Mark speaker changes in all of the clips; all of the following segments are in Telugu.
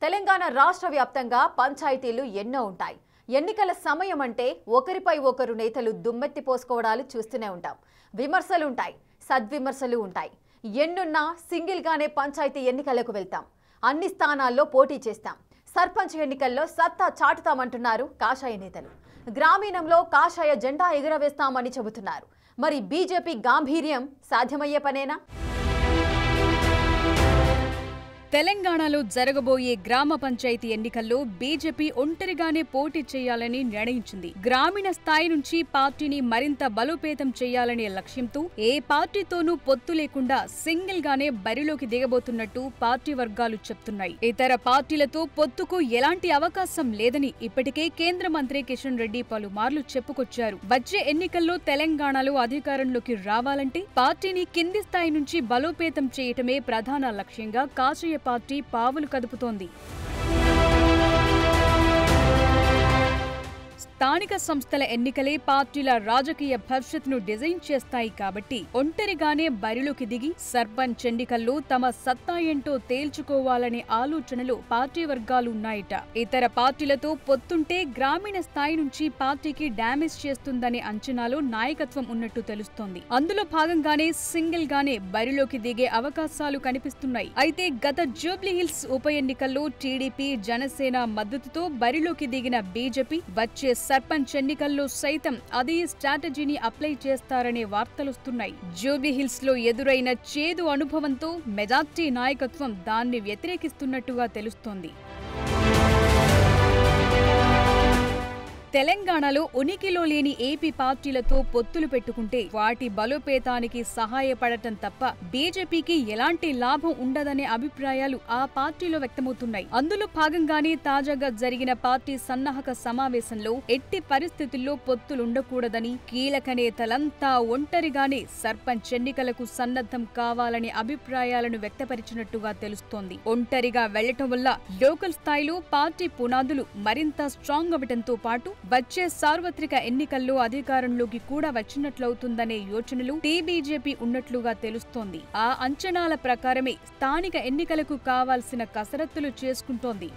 Speaker 1: తెలంగాణ రాష్ట్ర వ్యాప్తంగా పంచాయతీలు ఎన్నో ఉంటాయి. ఎన్నికల సమయం అంటే ఒకరిపై ఒకరు నేతలు దుమ్మెత్తి పోసుకోవడాలు చూస్తూనే ఉంటాం. విమర్శలు ఉంటాయి, సద్విమర్శలు ఉంటాయి. ఎన్నున్నా సింగిల్ గానే పంచాయతీ ఎన్నికలకు వెళ్తాం. అన్ని స్థానాల్లో పోటీ చేస్తాం. సర్పంచ్ ఎన్నికల్లో సత్తా చాటుతామంటున్నారు కాషాయ నేతలు. గ్రామీణంలో కాషాయ జెండా ఎగురవేస్తామని చెబుతున్నారు. మరి బీజేపీ గాంభీర్యం సాధ్యమయ్యే పనేనా?
Speaker 2: తెలంగాణలో జరగబోయే గ్రామ పంచాయతీ ఎన్నికల్లో బీజేపీ ఒంటరిగానే పోటీ చేయాలని నిర్ణయించింది. గ్రామీణ స్థాయి నుంచి పార్టీని మరింత బలోపేతం చేయాలనే లక్ష్యంతో ఏ పార్టీతోనూ పొత్తు లేకుండా సింగిల్ గానే బరిలోకి దిగబోతున్నట్టు పార్టీ వర్గాలు చెప్తున్నాయి. ఇతర పార్టీలతో పొత్తుకు ఎలాంటి అవకాశం లేదని ఇప్పటికే కేంద్ర మంత్రి కిషన్ రెడ్డి పలుమార్లు చెప్పుకొచ్చారు. వచ్చే ఎన్నికల్లో తెలంగాణలో అధికారంలోకి రావాలంటే పార్టీని కింది స్థాయి నుంచి బలోపేతం చేయటమే ప్రధాన లక్ష్యంగా కాషాయ పార్టీ పావులు కదుపుతోంది. స్థానిక సంస్థల ఎన్నికలే పార్టీల రాజకీయ భవిష్యత్తును డిజైన్ చేస్తాయి కాబట్టి ఒంటరిగానే బరిలోకి దిగి సర్పంచ్ ఎన్నికల్లో తమ సత్తా ఏంటో తేల్చుకోవాలనే ఆలోచనలు పార్టీ వర్గాలు ఉన్నాయట. ఇతర పార్టీలతో పొత్తుంటే గ్రామీణ స్థాయి నుంచి పార్టీకి డ్యామేజ్ చేస్తుందనే అంచనాలో నాయకత్వం ఉన్నట్టు తెలుస్తోంది. అందులో భాగంగానే సింగిల్ గానే బరిలోకి దిగే అవకాశాలు కనిపిస్తున్నాయి. అయితే గత జూబ్లీహిల్స్ ఉప ఎన్నికల్లో టీడీపీ, జనసేన మద్దతుతో బరిలోకి దిగిన బీజేపీ వచ్చే సర్పంచ్ ఎన్నికల్లో సైతం అదే స్ట్రాటజీని అప్లై చేస్తారనే వార్తలొస్తున్నాయి. జూబ్లీహిల్స్ లో ఎదురైన చేదు అనుభవంతో మెజార్టీ నాయకత్వం దాన్ని వ్యతిరేకిస్తున్నట్టుగా తెలుస్తోంది. తెలంగాణలో ఉనికిలో లేని ఏపీ పార్టీలతో పొత్తులు పెట్టుకుంటే వాటి బలోపేతానికి సహాయపడటం తప్ప బీజేపీకి ఎలాంటి లాభం ఉండదనే అభిప్రాయాలు ఆ పార్టీలో వ్యక్తమవుతున్నాయి. అందులో భాగంగానే తాజాగా జరిగిన పార్టీ సన్నాహక సమావేశంలో ఎట్టి పరిస్థితుల్లో పొత్తులుండకూడదని కీలక నేతలంతా ఒంటరిగానే సర్పంచ్ ఎన్నికలకు సన్నద్ధం కావాలనే అభిప్రాయాలను వ్యక్తపరిచినట్టుగా తెలుస్తోంది. ఒంటరిగా వెళ్లటం వల్ల లోకల్ స్థాయిలో పార్టీ పునాదులు మరింత స్ట్రాంగ్ అవడంతో పాటు వచ్చే సార్వత్రిక ఎన్నికల్లో అధికారంలోకి కూడా వచ్చినట్లవుతుందనే యోచనలు టీబీజేపీ ఉన్నట్లుగా తెలుస్తోంది. ఆ అంచనాల ప్రకారమే స్థానిక ఎన్నికలకు కావాల్సిన కసరత్తులు చేసుకుంటోంది.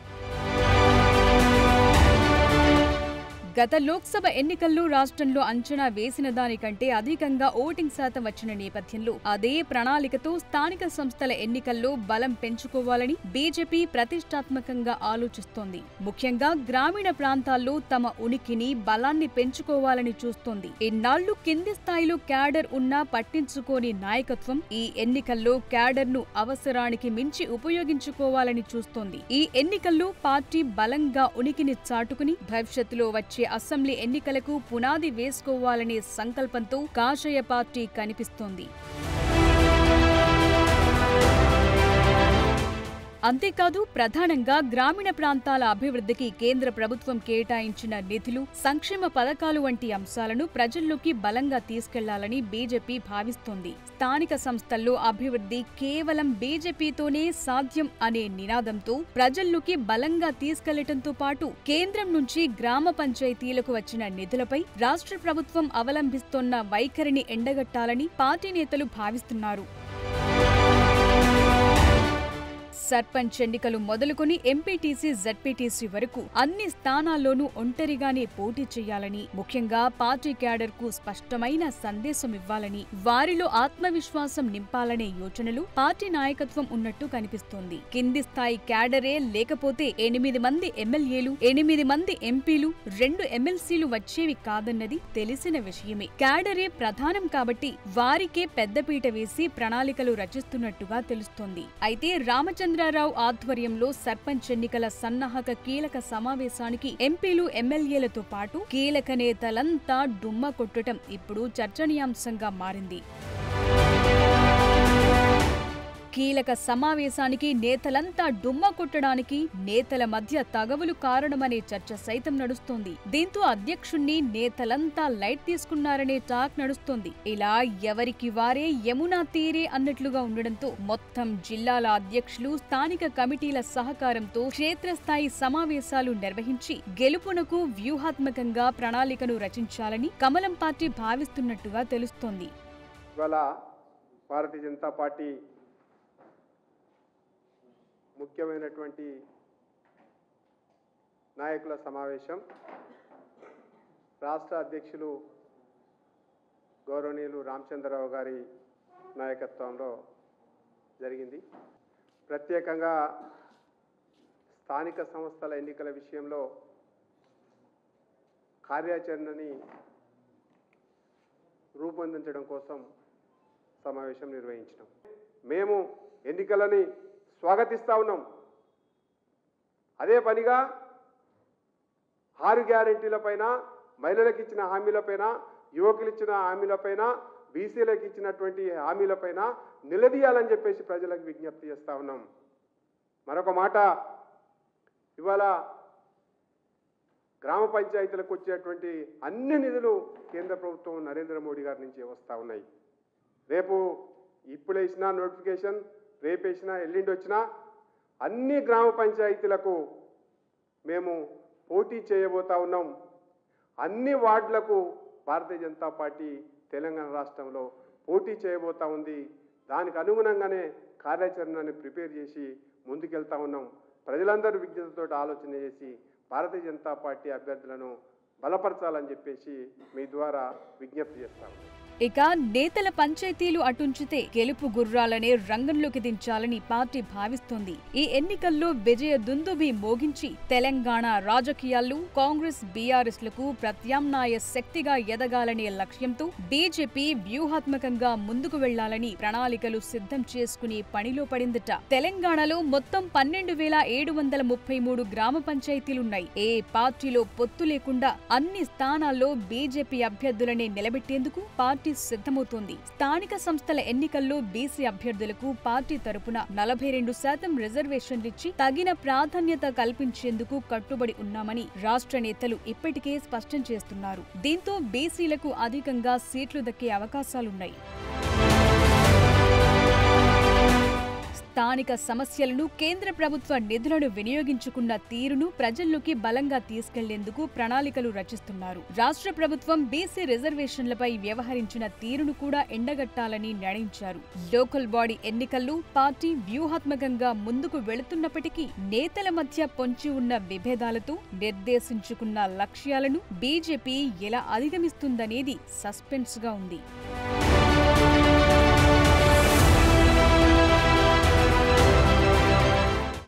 Speaker 2: గత లోక్సభ ఎన్నికల్లో రాష్ట్రంలో అంచనా వేసిన దానికంటే అధికంగా ఓటింగ్ శాతం వచ్చిన నేపథ్యంలో అదే ప్రణాళికతో స్థానిక సంస్థల ఎన్నికల్లో బలం పెంచుకోవాలని బీజేపీ ప్రతిష్టాత్మకంగా ఆలోచిస్తోంది. ముఖ్యంగా గ్రామీణ ప్రాంతాల్లో తమ ఉనికిని, బలాన్ని పెంచుకోవాలని చూస్తోంది. ఇన్నాళ్లు కింది స్థాయిలో క్యాడర్ ఉన్నా పట్టించుకోని నాయకత్వం ఈ ఎన్నికల్లో క్యాడర్ను అవసరానికి మించి ఉపయోగించుకోవాలని చూస్తోంది. ఈ ఎన్నికల్లో పార్టీ బలంగా ఉనికిని చాటుకుని భవిష్యత్తులో వచ్చే అసెంబ్లీ ఎన్నికలకు పునాది వేసుకోవాలనే సంకల్పంతో కాషాయ పార్టీ కనిపిస్తోంది. అంతేకాదు ప్రధానంగా గ్రామీణ ప్రాంతాల అభివృద్ధికి కేంద్ర ప్రభుత్వం కేటాయించిన నిధులు, సంక్షేమ పథకాలు వంటి అంశాలను ప్రజల్లోకి బలంగా తీసుకెళ్లాలని బీజేపీ భావిస్తోంది. స్థానిక సంస్థల్లో అభివృద్ధి కేవలం బీజేపీతోనే సాధ్యం అనే నినాదంతో ప్రజల్లోకి బలంగా తీసుకెళ్లటంతో పాటు కేంద్రం నుంచి గ్రామ పంచాయతీలకు వచ్చిన నిధులపై రాష్ట్ర ప్రభుత్వం అవలంబిస్తోన్న వైఖరిని ఎండగట్టాలని పార్టీ నేతలు భావిస్తున్నారు. సర్పంచ్ ఎన్నికలు మొదలుకొని ఎంపీటీసీ, జెడ్పీటీసీ వరకు అన్ని స్థానాల్లోనూ ఒంటరిగానే పోటీ చేయాలని, ముఖ్యంగా పార్టీ క్యాడర్ కు స్పష్టమైన సందేశం ఇవ్వాలని, వారిలో ఆత్మవిశ్వాసం నింపాలనే యోచనలు పార్టీ నాయకత్వం ఉన్నట్టు కనిపిస్తోంది. కింది స్థాయి క్యాడరే లేకపోతే 8 మంది ఎమ్మెల్యేలు, 8 మంది ఎంపీలు, 2 ఎమ్మెల్సీలు వచ్చేవి కాదన్నది తెలిసిన విషయమే. క్యాడరే ప్రధానం కాబట్టి వారికే పెద్దపీట వేసి ప్రణాళికలు రచిస్తున్నట్టుగా తెలుస్తోంది. అయితే రామచంద్రరావు ఆధ్వర్యంలో సర్పంచ్ ఎన్నికల సన్నాహక కీలక సమావేశానికి ఎంపీలు, ఎమ్మెల్యేలతో పాటు కీలక నేతలంతా డుమ్మా కొట్టడం ఇప్పుడు చర్చనీయాంశంగా మారింది. కీలక సమావేశానికి నేతలంతా డుమ్మా కొట్టడానికి నేతల మధ్య తగవులు కారణమనే చర్చ సైతం నడుస్తోంది. దీంతో అధ్యక్షుణ్ణి నేతలంతా లైట్ తీసుకున్నారనే టాక్ నడుస్తోంది. ఇలా ఎవరికి వారే యమునా తీరే అన్నట్లుగా ఉండడంతో మొత్తం జిల్లాల అధ్యక్షులు స్థానిక కమిటీల సహకారంతో క్షేత్రస్థాయి సమావేశాలు నిర్వహించి గెలుపునకు వ్యూహాత్మకంగా ప్రణాళికను రచించాలని కమలం పార్టీ భావిస్తున్నట్టుగా తెలుస్తోంది.
Speaker 3: భారతీయ జనతా పార్టీ ముఖ్యమైనటువంటి నాయకుల సమావేశం రాష్ట్ర అధ్యక్షులు గౌరవనీయులు రామచంద్రరావు గారి నాయకత్వంలో జరిగింది. ప్రత్యేకంగా స్థానిక సంస్థల ఎన్నికల విషయంలో కార్యాచరణని రూపొందించడం కోసం సమావేశం నిర్వహించినాం. మేము ఎన్నికలని స్వాగతిస్తా ఉన్నాం. అదే పనిగా 6 గ్యారెంటీలపైన, మహిళలకు ఇచ్చిన హామీలపైన, యువకులు ఇచ్చిన హామీలపైన, బీసీలకు ఇచ్చినటువంటి హామీలపైన నిలదీయాలని చెప్పేసి ప్రజలకు విజ్ఞప్తి చేస్తా ఉన్నాం. మరొక మాట, ఇవాళ గ్రామ పంచాయతీలకు వచ్చేటువంటి అన్ని నిధులు కేంద్ర ప్రభుత్వం నరేంద్ర మోడీ గారి నుంచి వస్తూ ఉన్నాయి. రేపు ఇప్పుడు వేసిన నోటిఫికేషన్, రేపు వేసినా ఎల్లుండి వచ్చినా అన్ని గ్రామ పంచాయతీలకు మేము పోటీ చేయబోతా ఉన్నాం. అన్ని వార్డులకు భారతీయ జనతా పార్టీ తెలంగాణ రాష్ట్రంలో పోటీ చేయబోతా ఉంది. దానికి అనుగుణంగానే కార్యాచరణని ప్రిపేర్ చేసి ముందుకెళ్తా ఉన్నాం. ప్రజలందరూ విజ్ఞతతో ఆలోచన చేసి భారతీయ జనతా పార్టీ అభ్యర్థులను బలపరచాలని చెప్పేసి మీ ద్వారా విజ్ఞప్తి చేస్తాం.
Speaker 2: ఇక నేతల పంచాయతీలు అటుంచితే గెలుపు గుర్రాలనే రంగంలోకి దించాలని పార్టీ భావిస్తోంది. ఈ ఎన్నికల్లో విజయ దుందుభి మోగించి తెలంగాణ రాజకీయాల్లో కాంగ్రెస్ బీఆర్ఎస్ లకు ప్రత్యామ్నాయ శక్తిగా ఎదగాలనే లక్ష్యంతో బీజేపీ వ్యూహాత్మకంగా ముందుకు వెళ్లాలని ప్రణాళికలు సిద్ధం చేసుకుని పనిలో పడిందట. తెలంగాణలో మొత్తం 12,733 గ్రామ పంచాయతీలున్నాయి. ఏ పార్టీలో పొత్తు లేకుండా అన్ని స్థానాల్లో బీజేపీ అభ్యర్థులనే నిలబెట్టేందుకు పార్టీ సిద్ధమవుతోంది. స్థానిక సంస్థల ఎన్నికల్లో బీసీ అభ్యర్థులకు పార్టీ తరపున 42% రిజర్వేషన్లిచ్చి తగిన ప్రాధాన్యత కల్పించేందుకు కట్టుబడి ఉన్నామని రాష్ట్ర నేతలు ఇప్పటికే స్పష్టం చేస్తున్నారు. దీంతో బీసీలకు అధికంగా సీట్లు దక్కే అవకాశాలున్నాయి. స్థానిక సమస్యలను, కేంద్ర ప్రభుత్వ నిధులను వినియోగించుకున్న తీరును ప్రజల్లోకి బలంగా తీసుకెళ్లేందుకు ప్రణాళికలు రచిస్తున్నారు. రాష్ట్ర ప్రభుత్వం బీసీ రిజర్వేషన్లపై వ్యవహరించిన తీరును కూడా ఎండగట్టాలని నిర్ణయించారు. లోకల్ బాడీ ఎన్నికల్లో పార్టీ వ్యూహాత్మకంగా ముందుకు వెళుతున్నప్పటికీ నేతల మధ్య పొంచి ఉన్న విభేదాలతో నిర్దేశించుకున్న లక్ష్యాలను బీజేపీ ఎలా అధిగమిస్తుందనేది సస్పెన్స్ గా ఉంది.